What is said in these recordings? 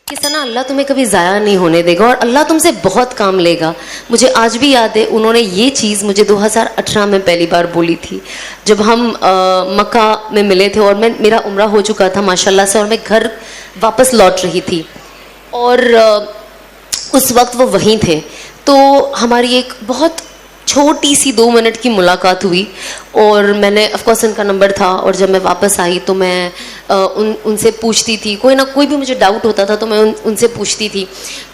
कि सना अल्लाह तुम्हें कभी ज़ाया नहीं होने देगा और अल्लाह तुमसे बहुत काम लेगा। मुझे आज भी याद है उन्होंने ये चीज़ मुझे 2018 में पहली बार बोली थी जब हम मक्का में मिले थे और मेरा उम्रा हो चुका था माशाल्लाह से, और मैं घर वापस लौट रही थी और उस वक्त वो वहीं थे। तो हमारी एक बहुत छोटी सी 2 मिनट की मुलाकात हुई और मैंने ऑफकोर्स उनका नंबर था, और जब मैं वापस आई तो मैं उनसे पूछती थी, कोई ना कोई भी मुझे डाउट होता था तो मैं उनसे पूछती थी।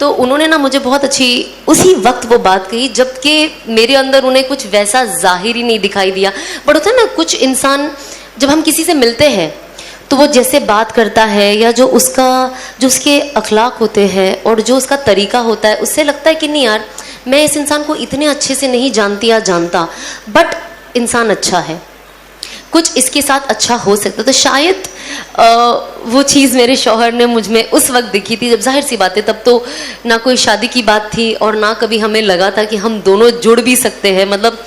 तो उन्होंने ना मुझे बहुत अच्छी उसी वक्त वो बात कही जबकि मेरे अंदर उन्हें कुछ वैसा जाहिर ही नहीं दिखाई दिया। बट होता है ना कुछ इंसान जब हम किसी से मिलते हैं तो वो जैसे बात करता है या जो उसके अखलाक होते हैं और जो उसका तरीका होता है, उससे लगता है कि नहीं यार मैं इस इंसान को इतने अच्छे से नहीं जानती या जानता, बट इंसान अच्छा है, कुछ इसके साथ अच्छा हो सकता। तो शायद वो चीज़ मेरे शौहर ने मुझ में उस वक्त दिखी थी, जब जाहिर सी बात है तब तो ना कोई शादी की बात थी और ना कभी हमें लगा था कि हम दोनों जुड़ भी सकते हैं। मतलब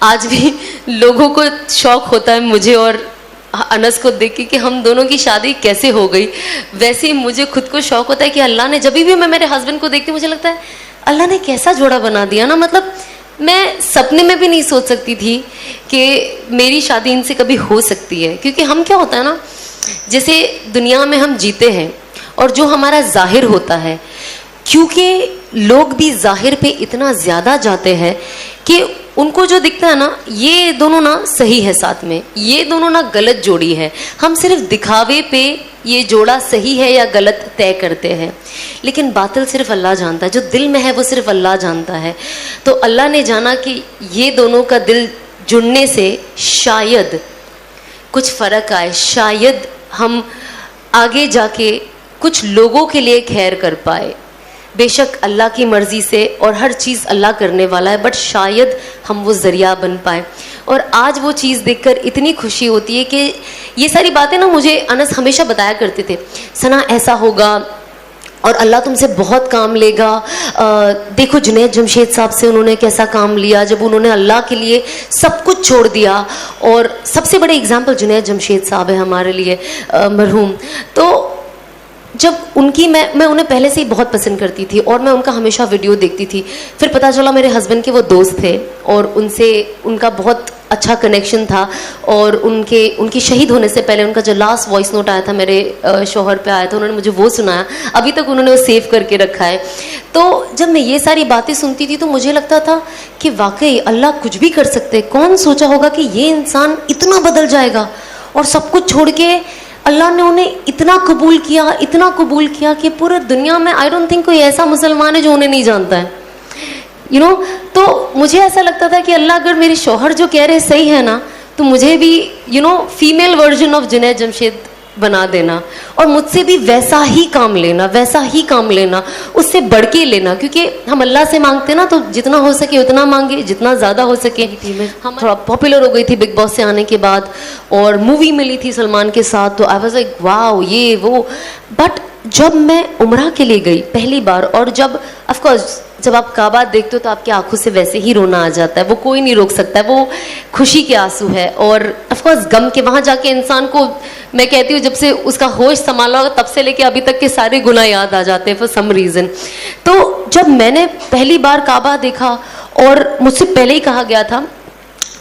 आज भी लोगों को शौक होता है मुझे और अनस को देख के कि हम दोनों की शादी कैसे हो गई, वैसे ही मुझे खुद को शौक होता है कि अल्लाह ने, जब भी मैं मेरे हस्बैंड को देखती हूँ मुझे लगता है अल्लाह ने कैसा जोड़ा बना दिया ना। मतलब मैं सपने में भी नहीं सोच सकती थी कि मेरी शादी इनसे कभी हो सकती है, क्योंकि हम क्या होता है ना, जैसे दुनिया में हम जीते हैं और जो हमारा जाहिर होता है, क्योंकि लोग भी जाहिर पे इतना ज़्यादा जाते हैं कि उनको जो दिखता है ना, ये दोनों ना सही है, साथ में ये दोनों ना गलत जोड़ी है। हम सिर्फ दिखावे पे ये जोड़ा सही है या गलत तय करते हैं, लेकिन बातिल सिर्फ अल्लाह जानता है, जो दिल में है वो सिर्फ अल्लाह जानता है। तो अल्लाह ने जाना कि ये दोनों का दिल जुड़ने से शायद कुछ फ़र्क आए, शायद हम आगे जाके कुछ लोगों के लिए खैर कर पाए। बेशक अल्लाह की मर्ज़ी से और हर चीज़ अल्लाह करने वाला है, बट शायद हम वो ज़रिया बन पाए। और आज वो चीज़ देखकर इतनी खुशी होती है कि ये सारी बातें ना मुझे अनस हमेशा बताया करते थे, सना ऐसा होगा और अल्लाह तुमसे बहुत काम लेगा। देखो जुनैद जमशेद साहब से उन्होंने कैसा काम लिया जब उन्होंने अल्लाह के लिए सब कुछ छोड़ दिया। और सबसे बड़े एग्जाम्पल जुनैद जमशेद साहब है हमारे लिए, मरहूम। तो जब उनकी मैं उन्हें पहले से ही बहुत पसंद करती थी और मैं उनका हमेशा वीडियो देखती थी। फिर पता चला मेरे हस्बैंड के वो दोस्त थे और उनसे उनका बहुत अच्छा कनेक्शन था, और उनकी शहीद होने से पहले उनका जो लास्ट वॉइस नोट आया था मेरे शौहर पे आया था, उन्होंने मुझे वो सुनाया, अभी तक उन्होंने वो सेव करके रखा है। तो जब मैं ये सारी बातें सुनती थी तो मुझे लगता था कि वाकई अल्लाह कुछ भी कर सकते हैं। कौन सोचा होगा कि ये इंसान इतना बदल जाएगा, और सब कुछ छोड़ के अल्लाह ने उन्हें इतना कबूल किया कि पूरे दुनिया में आई डोंट थिंक कोई ऐसा मुसलमान है जो उन्हें नहीं जानता है, you know? तो मुझे ऐसा लगता था कि अल्लाह अगर मेरे शौहर जो कह रहे सही है ना, तो मुझे भी female version of Junaid Jamshed बना देना और मुझसे भी वैसा ही काम लेना, उससे बढ़ के लेना। क्योंकि हम अल्लाह से मांगते ना, तो जितना हो सके उतना मांगे, जितना ज़्यादा हो सके। हम थोड़ा पॉपुलर हो गई थी बिग बॉस से आने के बाद, और मूवी मिली थी सलमान के साथ, तो आई वाज लाइक वाओ ये वो। बट जब मैं उम्रा के लिए गई पहली बार, और जब ऑफकोर्स जब आप काबा देखते हो तो आपकी आंखों से वैसे ही रोना आ जाता है, वो कोई नहीं रोक सकता है, वो खुशी के आंसू है। और ऑफकोर्स गम के, वहाँ जाके इंसान को, मैं कहती हूँ जब से उसका होश संभाला होगा तब से लेके अभी तक के सारे गुनाह याद आ जाते हैं फॉर सम रीज़न। तो जब मैंने पहली बार काबा देखा, और मुझसे पहले ही कहा गया था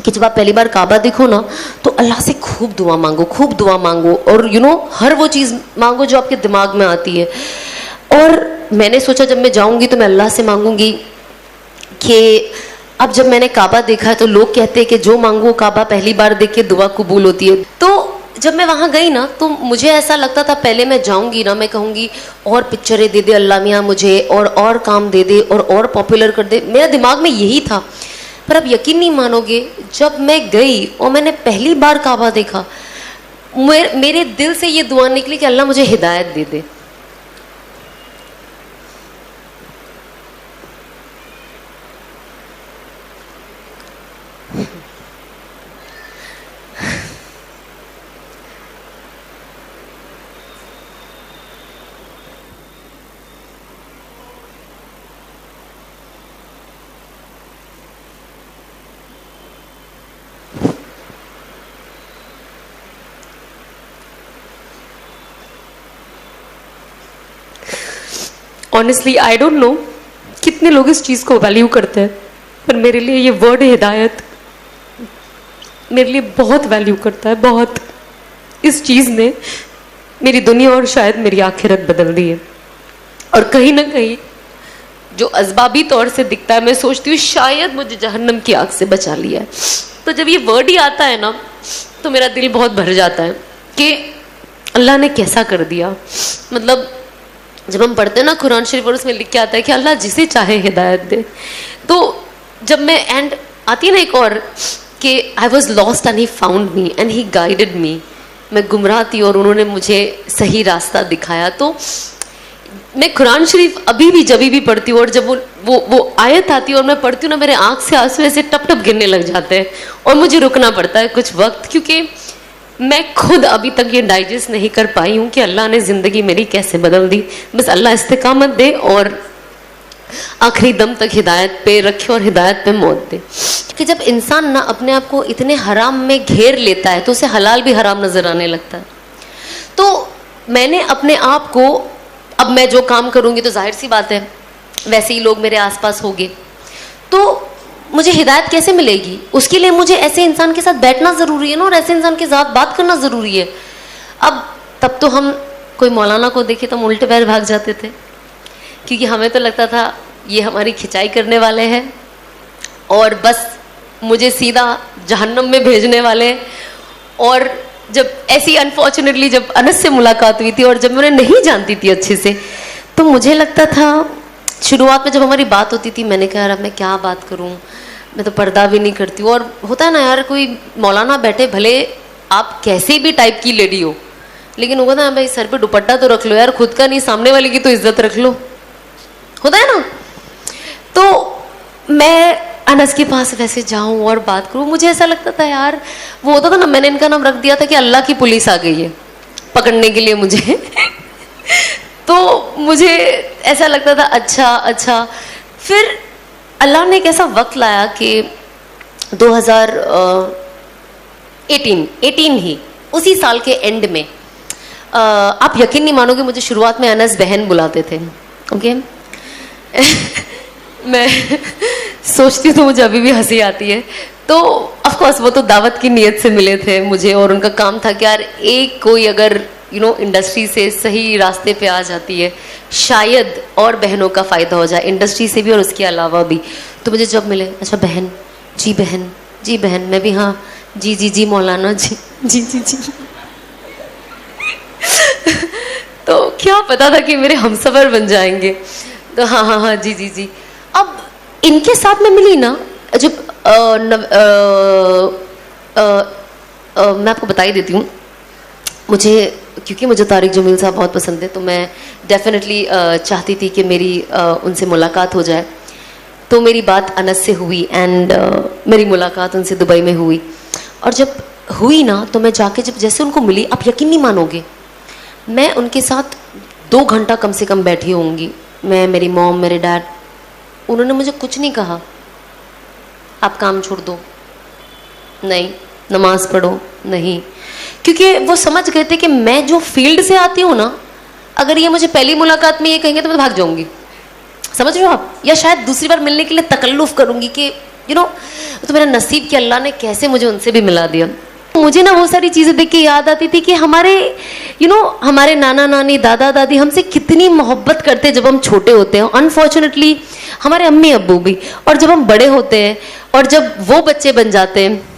कि जब आप पहली बार काबा देखो ना तो अल्लाह से खूब दुआ मांगो और हर वो चीज़ मांगो जो आपके दिमाग में आती है। और मैंने सोचा जब मैं जाऊंगी तो मैं अल्लाह से मांगूंगी कि अब जब मैंने काबा देखा है तो लोग कहते हैं कि जो मांगो काबा पहली बार देख के दुआ कबूल होती है। तो जब मैं वहाँ गई ना तो मुझे ऐसा लगता था पहले मैं जाऊंगी ना, मैं कहूँगी और पिक्चरें दे दे अल्लाह मियाँ मुझे, और काम दे दे और पॉपुलर कर दे, मेरा दिमाग में यही था। पर अब यकीन नहीं मानोगे, जब मैं गई और मैंने पहली बार काबा देखा, मेरे दिल से ये दुआ निकली कि अल्लाह मुझे हिदायत दे दे। ऑनेस्टली आई डोंट नो कितने लोग इस चीज़ को वैल्यू करते हैं, पर मेरे लिए ये वर्ड हिदायत मेरे लिए बहुत वैल्यू करता है, बहुत। इस चीज़ ने मेरी दुनिया और शायद मेरी आखिरत बदल दी है। और कहीं ना कहीं जो असबाबी तौर से दिखता है, मैं सोचती हूँ शायद मुझे जहन्नम की आग से बचा लिया है। तो जब ये वर्ड ही आता है ना, तो मेरा दिल बहुत भर जाता है कि अल्लाह ने कैसा कर दिया। मतलब जब हम पढ़ते हैं ना कुरान शरीफ, और उसमें लिख के आता है कि अल्लाह जिसे चाहे हिदायत दे। तो जब मैं एंड आती है ना एक और कि I was lost and he found me and he guided मी, मैं गुमराह थी और उन्होंने मुझे सही रास्ता दिखाया। तो मैं कुरान शरीफ अभी भी जब भी पढ़ती हूँ और जब वो आयत आती है और मैं पढ़ती हूँ ना, मेरे आँख से आंसू ऐसे टप टप गिरने लग जाते हैं और मुझे रुकना पड़ता है कुछ वक्त, क्योंकि मैं खुद अभी तक ये डाइजेस्ट नहीं कर पाई हूँ कि अल्लाह ने ज़िंदगी मेरी कैसे बदल दी। बस अल्लाह इस्तिकामत दे और आखिरी दम तक हिदायत पे रखे और हिदायत पे मौत दे। कि जब इंसान ना अपने आप को इतने हराम में घेर लेता है तो उसे हलाल भी हराम नज़र आने लगता है। तो मैंने अपने आप को, अब मैं जो काम करूँगी तो जाहिर सी बात है वैसे ही लोग मेरे आसपास होंगे, तो मुझे हिदायत कैसे मिलेगी? उसके लिए मुझे ऐसे इंसान के साथ बैठना ज़रूरी है ना, और ऐसे इंसान के साथ बात करना ज़रूरी है। अब तब तो हम कोई मौलाना को देखे तो हम उल्टे पैर भाग जाते थे, क्योंकि हमें तो लगता था ये हमारी खिंचाई करने वाले हैं और बस मुझे सीधा जहन्नम में भेजने वाले। और जब ऐसी अनफॉर्चुनेटली जब अनस से मुलाकात हुई थी और जब मैं उन्हें नहीं जानती थी अच्छे से, तो मुझे लगता था, शुरुआत में जब हमारी बात होती थी, मैंने कहा यार अब मैं क्या बात करूं, मैं तो पर्दा भी नहीं करती हूँ। और होता है ना यार, कोई मौलाना बैठे, भले आप कैसे भी टाइप की लेडी हो, लेकिन वो कहता है भाई सर पे दुपट्टा तो रख लो यार, खुद का नहीं सामने वाले की तो इज्जत रख लो, होता है ना। तो मैं अनस के पास वैसे जाऊं और बात करूं, मुझे ऐसा लगता था यार, वो होता था ना, मैंने इनका नाम रख दिया था कि अल्लाह की पुलिस आ गई है पकड़ने के लिए मुझे तो मुझे ऐसा लगता था अच्छा। फिर अल्लाह ने एक ऐसा वक्त लाया कि 2018 ही, उसी साल के एंड में, आप यकीन नहीं मानोगे, मुझे शुरुआत में अनस बहन बुलाते थे, ओके मैं सोचती हूँ तो मुझे अभी भी हंसी आती है। तो ऑफ कोर्स वो तो दावत की नीयत से मिले थे मुझे, और उनका काम था कि यार एक कोई अगर इंडस्ट्री से सही रास्ते पे आ जाती है, शायद और बहनों का फ़ायदा हो जाए, इंडस्ट्री से भी और उसके अलावा भी। तो मुझे जब मिले, अच्छा बहन, जी बहन, जी बहन, मैं भी हाँ, जी मौलाना, जी तो क्या पता था कि मेरे हमसफर बन जाएंगे। तो हाँ, जी। अब इनके साथ में मिली ना, जब मैं आपको बता ही देती हूँ, क्योंकि मुझे तारिक जमील साहब बहुत पसंद है, तो मैं डेफिनेटली चाहती थी कि मेरी उनसे मुलाकात हो जाए। तो मेरी बात अनस से हुई एंड मेरी मुलाकात उनसे दुबई में हुई। और जब हुई ना, तो मैं जाके जब जैसे उनको मिली, आप यकीन नहीं मानोगे, मैं उनके साथ 2 घंटा कम से कम बैठी होंगी, मैं, मेरी मॉम, मेरे डैड। उन्होंने मुझे कुछ नहीं कहा, आप काम छोड़ दो, नहीं, नमाज पढ़ो, नहीं, क्योंकि वो समझ गए थे कि मैं जो फील्ड से आती हूँ ना, अगर ये मुझे पहली मुलाकात में ये कहेंगे तो मैं भाग जाऊंगी, समझ रहे हो आप, या शायद दूसरी बार मिलने के लिए तकल्लुफ़ करूंगी कि तो मेरा नसीब कि अल्लाह ने कैसे मुझे उनसे भी मिला दिया। मुझे ना वो सारी चीज़ें देख के याद आती थी कि हमारे हमारे नाना नानी, दादा दादी हमसे कितनी मोहब्बत करते जब हम छोटे होते हैं। अनफॉर्चुनेटली हमारे अम्मी अब्बू भी, और जब हम बड़े होते हैं और जब वो बच्चे बन जाते हैं,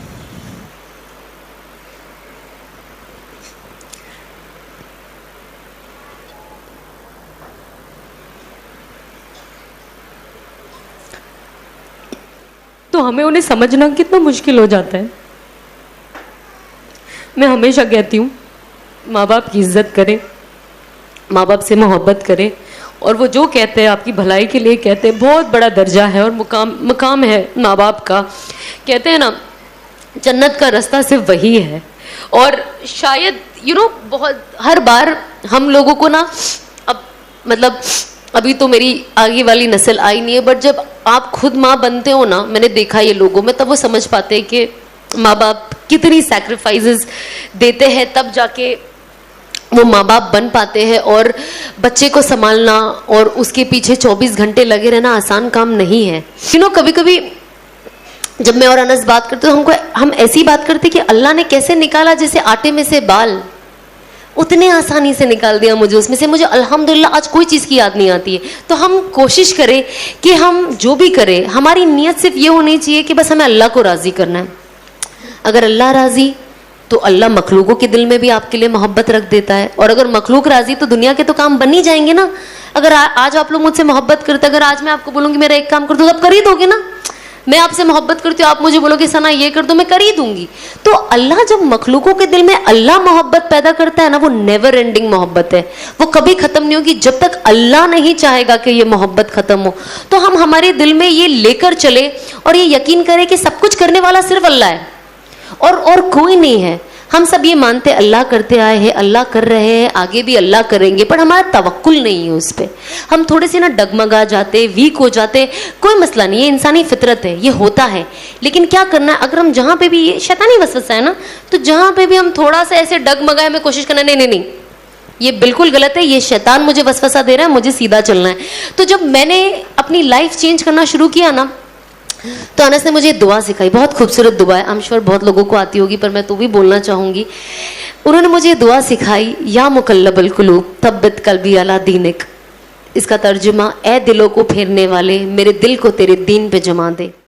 तो हमें उन्हें समझना कितना मुश्किल हो जाता है। मैं हमेशा कहती हूँ, माँ बाप की इज्जत करें, माँ बाप से मोहब्बत करें, और वो जो कहते हैं आपकी भलाई के लिए कहते हैं, बहुत बड़ा दर्जा है और मुकाम है माँ बाप का। कहते हैं ना, जन्नत का रास्ता सिर्फ वही है। और शायद बहुत हर बार हम लोगों को ना, अब मतलब अभी तो मेरी आगे वाली नस्ल आई नहीं है, बट जब आप खुद माँ बनते हो ना, मैंने देखा ये लोगों में, तब वो समझ पाते हैं कि माँ बाप कितनी सैक्रिफाइसेस देते हैं, तब जाके वो माँ बाप बन पाते हैं, और बच्चे को संभालना और उसके पीछे 24 घंटे लगे रहना आसान काम नहीं है। कभी कभी जब मैं और अनस बात करते तो हम ऐसी बात करते कि अल्लाह ने कैसे निकाला जैसे आटे में से बाल, उतने आसानी से निकाल दिया मुझे उसमें से। मुझे अल्हम्दुलिल्लाह आज कोई चीज़ की याद नहीं आती है। तो हम कोशिश करें कि हम जो भी करें हमारी नीयत सिर्फ ये होनी चाहिए कि बस हमें अल्लाह को राज़ी करना है। अगर अल्लाह राज़ी तो अल्लाह मखलूकों के दिल में भी आपके लिए मोहब्बत रख देता है, और अगर मखलूक राज़ी तो दुनिया के तो काम बन ही जाएंगे ना। अगर आज आप लोग मुझसे मोहब्बत करते, अगर आज मैं आपको बोलूँगी मेरा एक काम कर दो, तो आप कर ही दोगे ना। मैं आपसे मोहब्बत करती हूँ, आप मुझे बोलोगे सना ये कर दो, मैं कर ही दूंगी। तो अल्लाह जब मखलूकों के दिल में अल्लाह मोहब्बत पैदा करता है ना, वो नेवर एंडिंग मोहब्बत है, वो कभी खत्म नहीं होगी जब तक अल्लाह नहीं चाहेगा कि ये मोहब्बत खत्म हो। तो हम हमारे दिल में ये लेकर चले और ये यकीन करें कि सब कुछ करने वाला सिर्फ अल्लाह है और कोई नहीं है। हम सब ये मानते अल्लाह करते आए हैं, अल्लाह कर रहे हैं, आगे भी अल्लाह करेंगे, पर हमारा तवक्कुल नहीं है उस पर। हम थोड़े से ना डगमगा जाते, वीक हो जाते। कोई मसला नहीं, ये इंसानी फितरत है, ये होता है। लेकिन क्या करना है, अगर हम जहाँ पे भी, ये शैतानी वसवसा है ना, तो जहाँ पे भी हम थोड़ा सा ऐसे डगमगाए हमें कोशिश करना, नहीं नहीं नहीं ये बिल्कुल गलत है, ये शैतान मुझे वसवसा दे रहा है, मुझे सीधा चलना है। तो जब मैंने अपनी लाइफ चेंज करना शुरू किया ना, तो अनस ने मुझे दुआ सिखाई, बहुत खूबसूरत दुआ है, आई एम श्योर बहुत लोगों को आती होगी, पर मैं तो भी बोलना चाहूँगी। उन्होंने मुझे दुआ सिखाई, या मुकल्लबल कुलूब तब्बित कल्बी अला दीनिक। इसका तर्जुमा, ए दिलों को फेरने वाले मेरे दिल को तेरे दीन पे जमा दे।